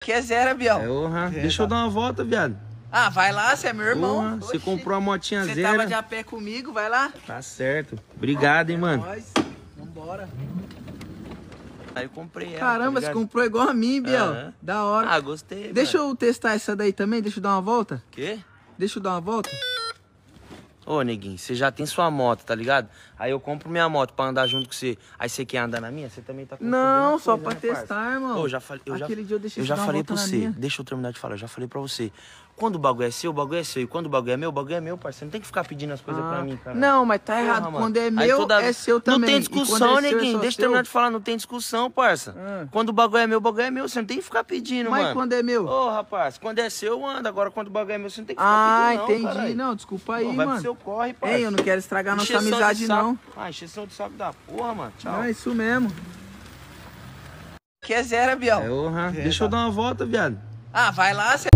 Aqui é zero, Biel. Deixa eu dar uma volta, viado. Ah, vai lá, você é meu irmão. Você comprou a motinha Você zero. tava de a pé comigo, vai lá. Tá certo. Obrigado, hein, mano. Nós, vambora. Aí eu comprei ela. Caramba, você comprou igual a mim, Biel. Da hora. Ah, gostei. Deixa eu testar essa daí também, deixa eu dar uma volta. Quê? Deixa eu dar uma volta. Ô, neguinho, você já tem sua moto, tá ligado? Aí eu compro minha moto pra andar junto com você. Aí você quer andar na minha? Você também tá com Não, só pra testar, irmão. Ô, já falei, Aquele dia eu deixei já você dar uma falei volta pra na você. minha. Deixa eu terminar de falar. Eu já falei pra você. Quando o bagulho é seu, o bagulho é seu. E quando o bagulho é meu, parceiro. Não tem que ficar pedindo as coisas pra mim, cara. Não, mas tá errado. Porra, Quando é Aí meu, é seu também. Não tem E discussão, quando é seu, neguinho. só Deixa eu seu. terminar de falar. Não tem discussão, parça. Quando o bagulho é meu. Você não tem que ficar pedindo, Mas mano. quando é meu? Ô, rapaz, quando é seu, eu ando. Agora, quando o bagulho é meu, você não tem que ficar pedindo, não, entendi. caralho. Não, desculpa aí, Pô, vai mano. pro seu corre, parça. Ei, eu não quero estragar nossa Encheção de amizade, saco. não. Ah, encheção de saco da porra, mano. Tchau. Não, é isso mesmo. Aqui é zero, Biel. Deixa eu dar uma volta, viado. Ah, vai lá, você...